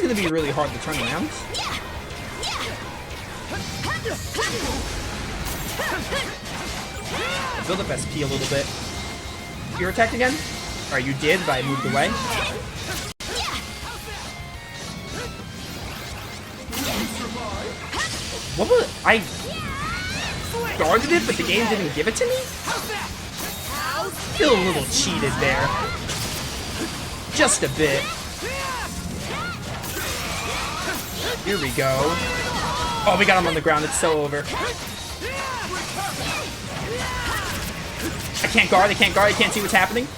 gonna be really hard to turn around. Build up SP a little bit. Your attack again? Alright, you did, but I moved away. What was I guarded it, but the game didn't give it to me? Feel a little cheated there. Just a bit. Here we go. Oh, we got him on the ground. It's so over. I can't guard. I can't guard. I can't see what's happening.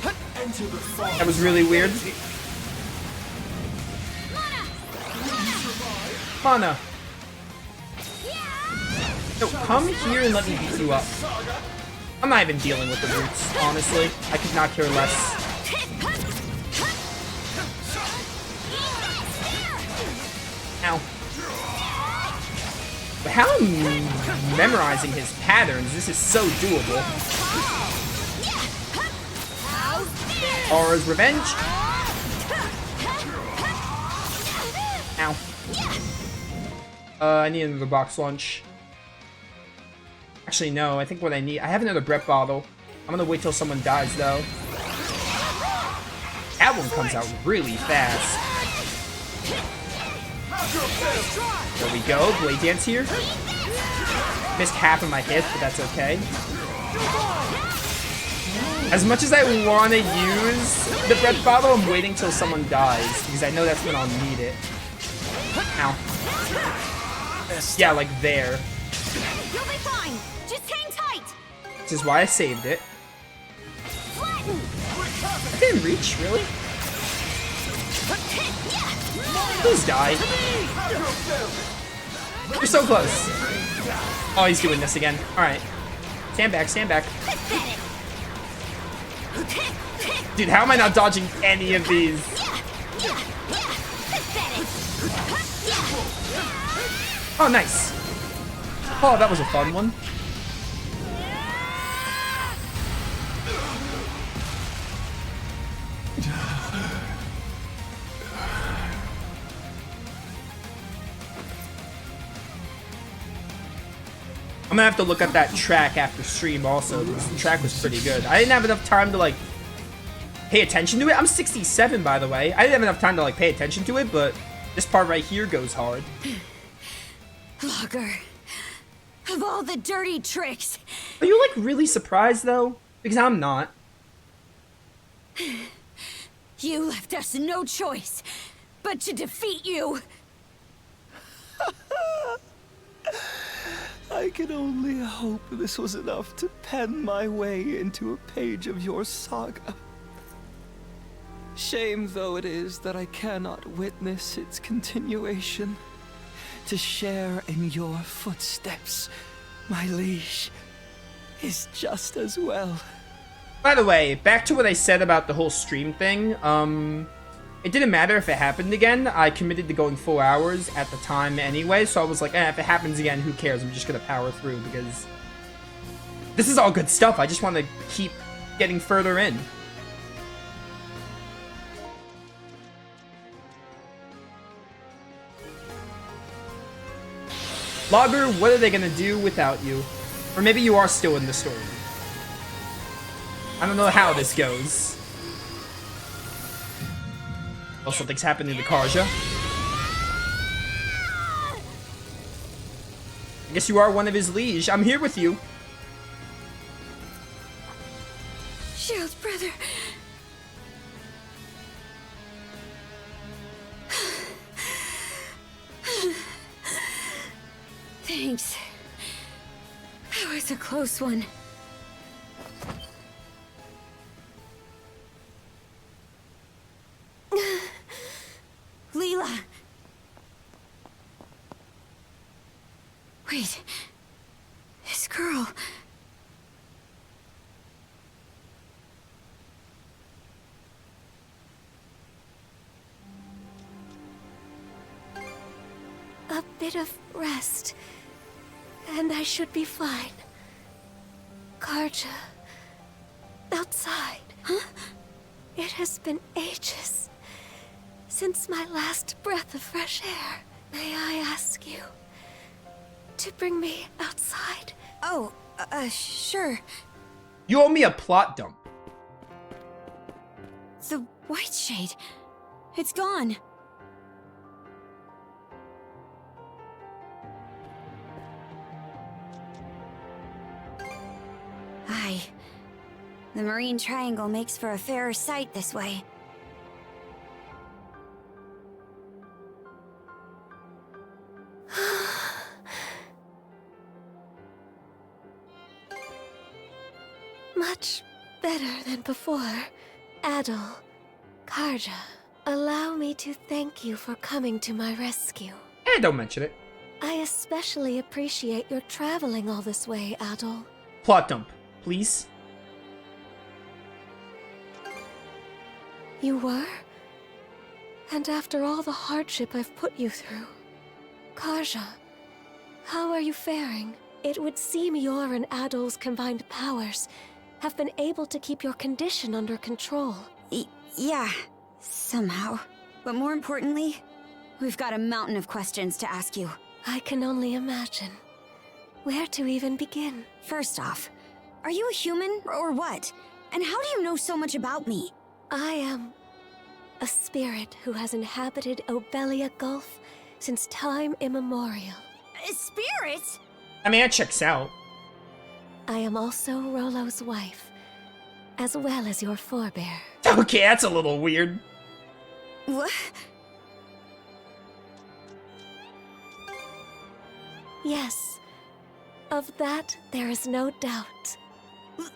That was really weird. Mana. No, come here and let me beat you up. I'm not even dealing with the roots, honestly. I could not care less. Ow. But how I'm memorizing his patterns, this is so doable. Aura's revenge. Ow. I need another box lunch. Actually, no, I think what I need... I have another Brett bottle. I'm gonna wait till someone dies, though. That one comes out really fast. There we go. Blade Dance here. Missed half of my hits, but that's okay. As much as I want to use the Brett bottle, I'm waiting till someone dies, because I know that's when I'll need it. Ow. Yeah, like there. You'll be fine. Just hang tight. Which is why I saved it. I didn't reach, really? Please die. You're so close. Oh, he's doing this again. Alright. Stand back, stand back. Dude, how am I not dodging any of these? Oh, nice. Oh, that was a fun one. I'm gonna have to look at that track after stream also, because the track was pretty good. I didn't have enough time to, like, pay attention to it. I'm 67, by the way. I didn't have enough time to, like, pay attention to it, but this part right here goes hard. Logger. Of all the dirty tricks. Are you, like, really surprised, though? Because I'm not. You left us no choice but to defeat you. I can only hope this was enough to pen my way into a page of your saga. Shame though it is that I cannot witness its continuation. To share in your footsteps, my liege, is just as well. By the way, back to what I said about the whole stream thing, it didn't matter if it happened again. I committed to going 4 hours at the time anyway, so I was like, if it happens again, who cares? I'm just gonna power through, because this is all good stuff. I just want to keep getting further in. Logger, what are they gonna do without you? Or maybe you are still in the story. I don't know how this goes. Oh, something's happening to Karja. I guess you are one of his liege. I'm here with you. Shield brother. Thanks. That was a close one. Lila. Wait. This girl. A bit of rest, and I should be fine. Karja. Outside. Huh? It has been ages. Since my last breath of fresh air, may I ask you to bring me outside? Oh, sure. You owe me a plot dump. The white shade. It's gone. Aye. The marine triangle makes for a fairer sight this way. Much better than before. Adol, Karja, allow me to thank you for coming to my rescue. Don't mention it. I especially appreciate your traveling all this way, Adol. Plot dump, please. You were? And after all the hardship I've put you through. Karja, how are you faring? It would seem your and Adol's combined powers have been able to keep your condition under control. Yeah, somehow. But more importantly, we've got a mountain of questions to ask you. I can only imagine. Where to even begin? First off, are you a human or what? And how do you know so much about me? I am a spirit who has inhabited Obelia Gulf since time immemorial. A spirit? I mean, that checks out. I am also Rollo's wife, as well as your forebear. Okay, that's a little weird. What? Yes, of that there is no doubt. Let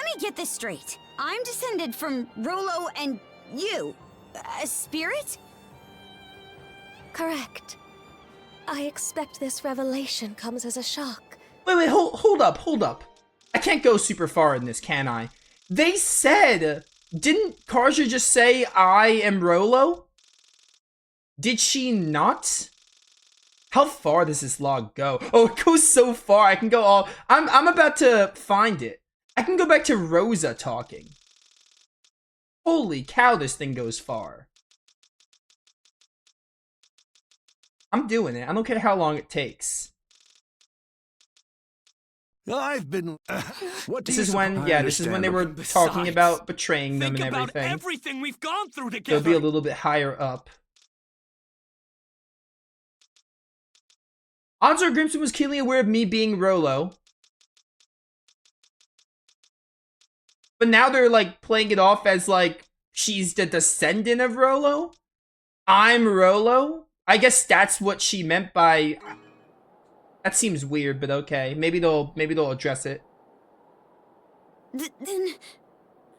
me get this straight. I'm descended from Rollo and you. A spirit? Correct. I expect this revelation comes as a shock. Wait, hold up. I can't go super far in this, can I? They said, didn't Karja just say, I am Rollo? Did she not? How far does this log go? Oh, it goes so far. I can go all... I'm about to find it. I can go back to Rosa talking. Holy cow, this thing goes far. I'm doing it. I don't care how long it takes. I've been. What do This you is when, suppose- yeah, this is when they were talking about betraying them Think and about everything. everything we've gone through They'll together. be a little bit higher up. Odds are Grimson was keenly aware of me being Rollo. But now they're like playing it off as like she's the descendant of Rollo. I'm Rollo. I guess that's what she meant by. That seems weird, but okay. Maybe they'll address it. Then,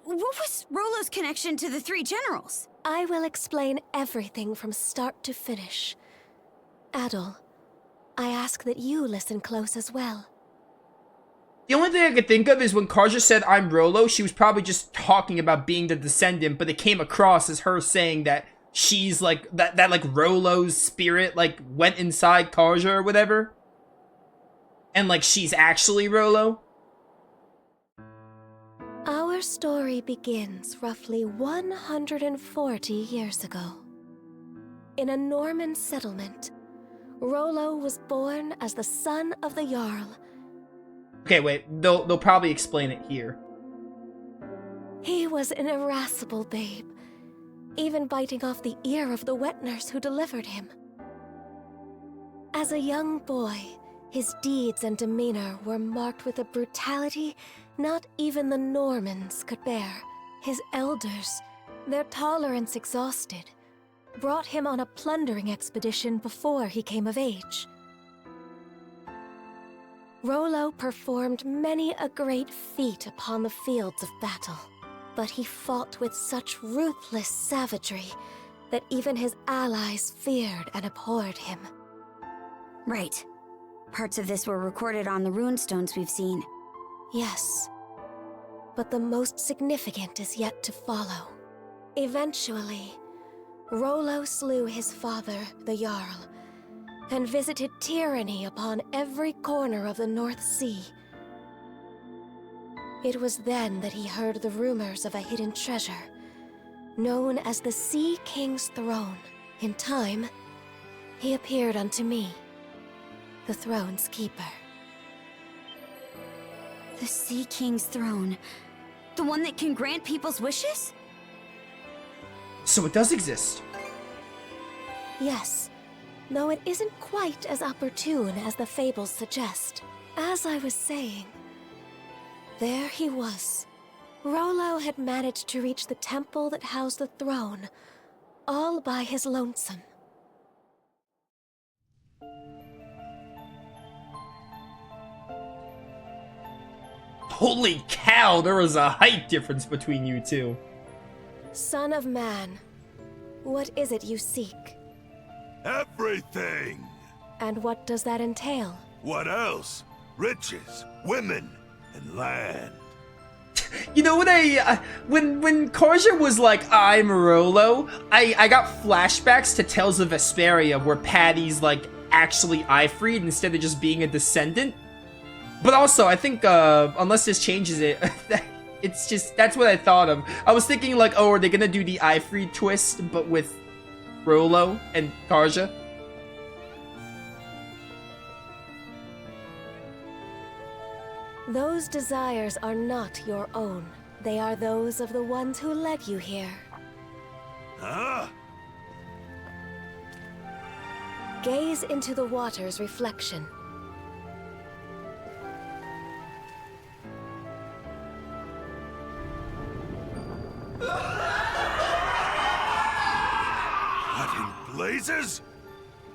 what was Rollo's connection to the three generals? I will explain everything from start to finish. Adol, I ask that you listen close as well. The only thing I could think of is when Karja said I'm Rollo, she was probably just talking about being the descendant, but it came across as her saying that she's like, that like Rollo's spirit like went inside Karja or whatever. And like she's actually Rollo. Our story begins roughly 140 years ago. In a Norman settlement, Rollo was born as the son of the Jarl. Okay, wait, they'll probably explain it here. He was an irascible babe, even biting off the ear of the wet nurse who delivered him. As a young boy, his deeds and demeanor were marked with a brutality not even the Normans could bear. His elders, their tolerance exhausted, brought him on a plundering expedition before he came of age. Rollo performed many a great feat upon the fields of battle, but he fought with such ruthless savagery that even his allies feared and abhorred him. Right. Parts of this were recorded on the runestones we've seen. Yes, but the most significant is yet to follow. Eventually, Rollo slew his father, the Jarl, and visited tyranny upon every corner of the North Sea. It was then that he heard the rumors of a hidden treasure, known as the Sea King's Throne. In time, he appeared unto me, the throne's keeper. The Sea King's throne. The one that can grant people's wishes? So it does exist. Yes, though it isn't quite as opportune as the fables suggest. As I was saying, there he was. Rollo had managed to reach the temple that housed the throne, all by his lonesome. Holy cow, there was a height difference between you two. Son of man, what is it you seek? Everything! And what does that entail? What else? Riches, women, and land. You know what when Karja was like, I'm Rollo, I got flashbacks to Tales of Vesperia where Patty's like actually Ifreed instead of just being a descendant. But also, I think, unless this changes it, it's just, that's what I thought of. I was thinking like, oh, are they gonna do the Ifreed twist, but with Rollo and Karja? Those desires are not your own. They are those of the ones who led you here. Huh? Gaze into the water's reflection. What in blazes?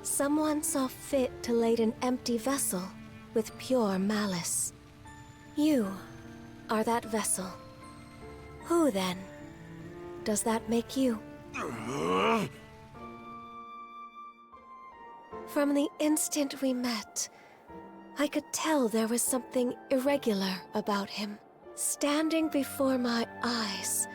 Someone saw fit to lade an empty vessel with pure malice. You are that vessel. Who, then, does that make you? From the instant we met, I could tell there was something irregular about him. Standing before my eyes,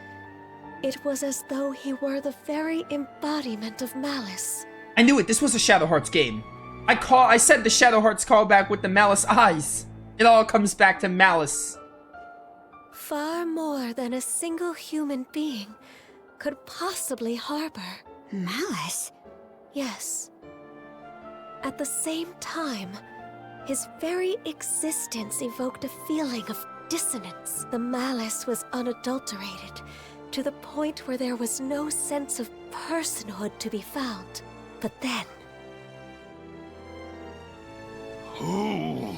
it was as though he were the very embodiment of malice. I knew it, this was a Shadow Hearts game. I said the Shadow Hearts callback with the malice eyes. It all comes back to malice. Far more than a single human being could possibly harbor. Malice? Yes. At the same time, his very existence evoked a feeling of dissonance. The malice was unadulterated, to the point where there was no sense of personhood to be found. But then... Who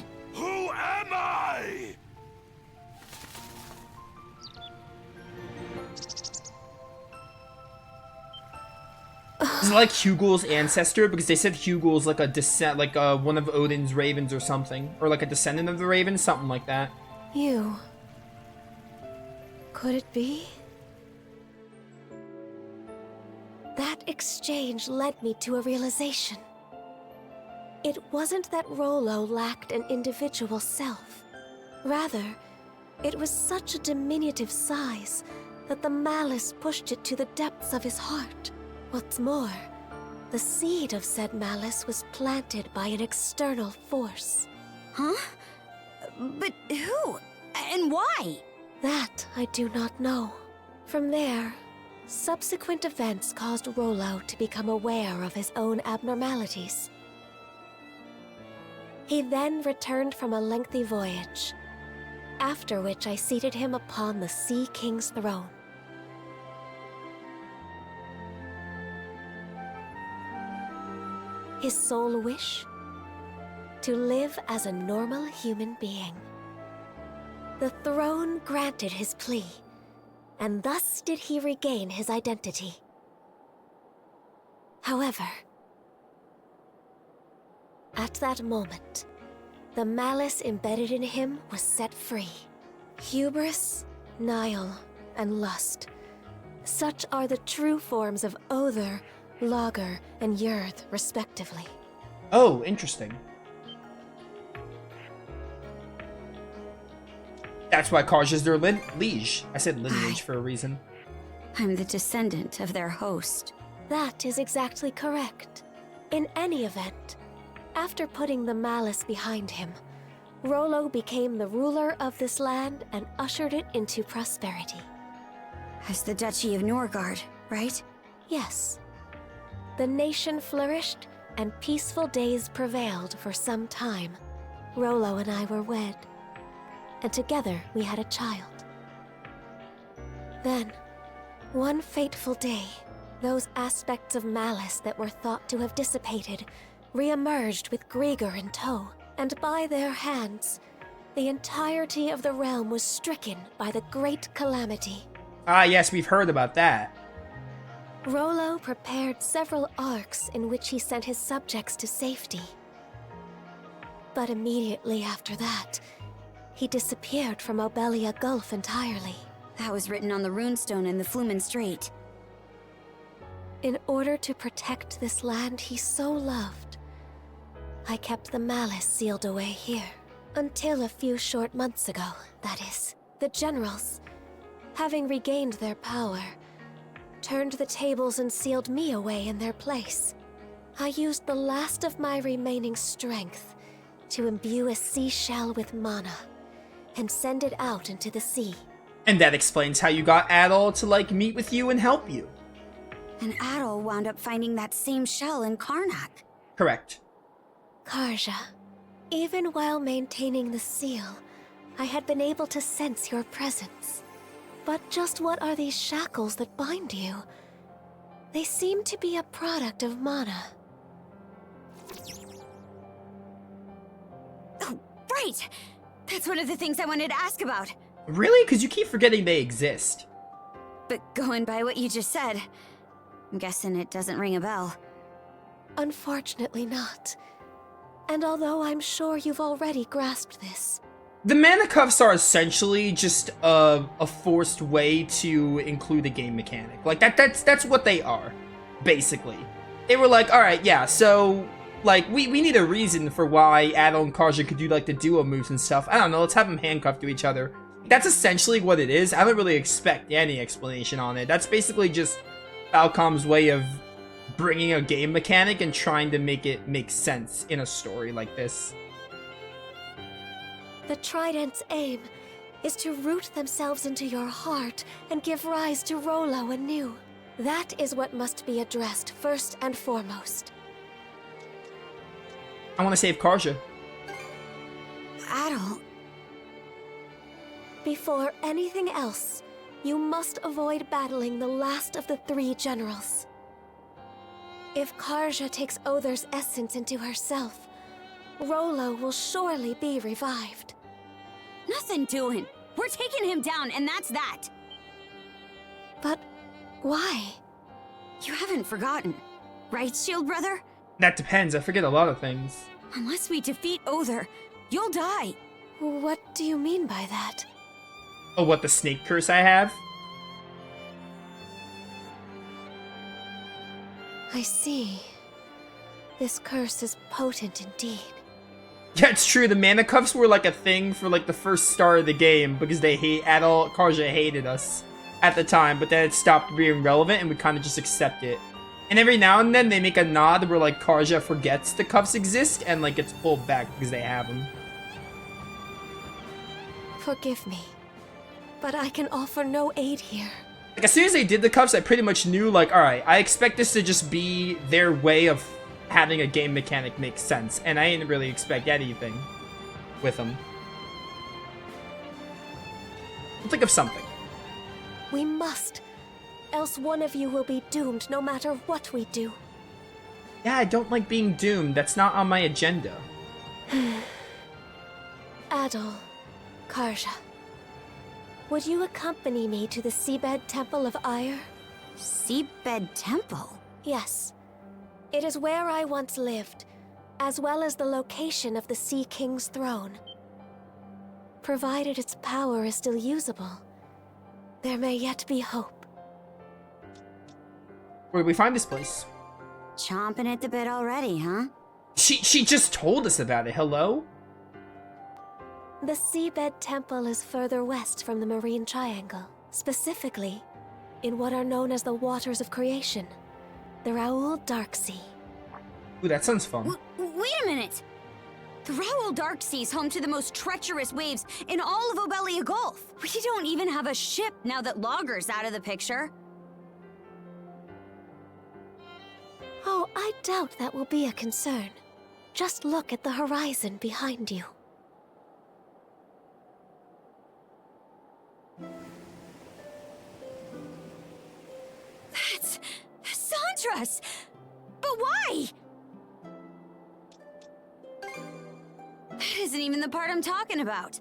am I? Is it like Hugul's ancestor? Because they said Hugul's like a descent, like one of Odin's ravens or something. Or like a descendant of the raven, something like that. You... Could it be? That exchange led me to a realization. It wasn't that Rollo lacked an individual self. Rather, it was such a diminutive size that the malice pushed it to the depths of his heart. What's more, the seed of said malice was planted by an external force. Huh? But who? And why? That I do not know. From there, subsequent events caused Rollo to become aware of his own abnormalities. He then returned from a lengthy voyage, after which I seated him upon the Sea King's throne. His sole wish? To live as a normal human being. The throne granted his plea, and thus did he regain his identity. However, at that moment, the malice embedded in him was set free. Hubris, Nile, and lust. Such are the true forms of Other, Lager, and Yurth, respectively. Oh, interesting. That's why Karja's their liege. I said lineage for a reason. I'm the descendant of their host. That is exactly correct. In any event, after putting the malice behind him, Rollo became the ruler of this land and ushered it into prosperity. As the Duchy of Norgard, right? Yes. The nation flourished, and peaceful days prevailed for some time. Rollo and I were wed, and together we had a child. Then, one fateful day, those aspects of malice that were thought to have dissipated re-emerged with Grieger in tow, and by their hands, the entirety of the realm was stricken by the great calamity. Ah, yes, we've heard about that. Rollo prepared several arcs in which he sent his subjects to safety. But immediately after that, he disappeared from Obelia Gulf entirely. That was written on the runestone in the Flumen Strait. In order to protect this land he so loved, I kept the malice sealed away here. Until a few short months ago, that is. The generals, having regained their power, turned the tables and sealed me away in their place. I used the last of my remaining strength to imbue a seashell with mana and send it out into the sea. And that explains how you got Adol to, like, meet with you and help you. And Adol wound up finding that same shell in Karnak. Correct. Karja, even while maintaining the seal, I had been able to sense your presence. But just what are these shackles that bind you? They seem to be a product of mana. Oh, right! That's one of the things I wanted to ask about. Really? Because you keep forgetting they exist. But going by what you just said, I'm guessing it doesn't ring a bell. Unfortunately not. And although I'm sure you've already grasped this, The mana cuffs are essentially just a forced way to include a game mechanic. Like, that's what they are, basically. They were like, alright, yeah, so, like, we need a reason for why Adol and Karja could do, like, the duo moves and stuff. I don't know, let's have them handcuffed to each other. That's essentially what it is. I don't really expect any explanation on it. That's basically just Falcom's way of bringing a game mechanic and trying to make it make sense in a story like this. the Trident's aim is to root themselves into your heart and give rise to Rollo anew. That is what must be addressed first and foremost. I want to save Karja. Adol, Before anything else, you must avoid battling the last of the three generals. If Karja takes Other's essence into herself, Rollo will surely be revived. nothing doing. We're taking him down, and that's that. But why? You haven't forgotten, right, Shield Brother? That depends, I forget a lot of things. Unless we defeat Other, you'll die. What do you mean by that? Oh, what, the snake curse I have? I see. This curse is potent indeed. Yeah, it's true, the mana cuffs were like a thing for like the first start of the game because they Karja hated us at the time, but then it stopped being relevant and we kind of just accept it. And every now and then they make a nod where like Karja forgets the cuffs exist and like gets pulled back because they have them. Forgive me, but I can offer no aid here. Like as soon as they did the cuffs, I pretty much knew like, alright, I expect this to just be their way of having a game mechanic make sense, and I didn't really expect anything with them. Think of something. We must, else one of you will be doomed no matter what we do. Yeah, I don't like being doomed. That's not on my agenda. Adol, Karja, would you accompany me to the Seabed Temple of Ire? Seabed Temple? Yes. It is where I once lived, as well as the location of the Sea King's throne. Provided its power is still usable, there may yet be hope. Where did we find this place? Chomping at the bit already, huh? She just told us about it. Hello? The Seabed Temple is further west from the Marine Triangle, specifically in what are known as the Waters of Creation, the Raoul Darksea. Ooh, that sounds fun. Wait a minute! The Raoul Darksea is home to the most treacherous waves in all of Obelia Gulf. We don't even have a ship now that Logger's out of the picture. Oh, I doubt that will be a concern. Just look at the horizon behind you. That's Sandra's! But why? That isn't even the part I'm talking about.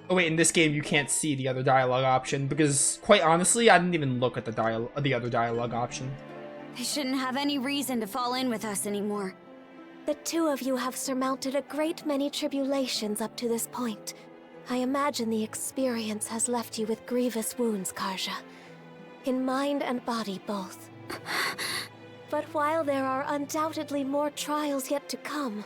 Oh wait, in this game you can't see the other dialogue option, because quite honestly, I didn't even look at the other dialogue option. They shouldn't have any reason to fall in with us anymore. The two of you have surmounted a great many tribulations up to this point. I imagine the experience has left you with grievous wounds, Karja. In mind and body both. But while there are undoubtedly more trials yet to come,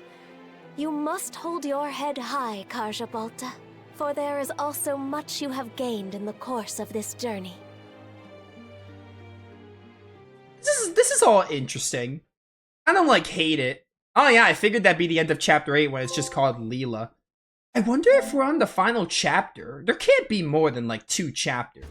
you must hold your head high, Karja Balta. For there is also much you have gained in the course of this journey. This is all interesting. I don't like hate it. Oh yeah, I figured that'd be the end of chapter 8 when it's just called Lila. I wonder if we're on the final chapter. There can't be more than like 2 chapters.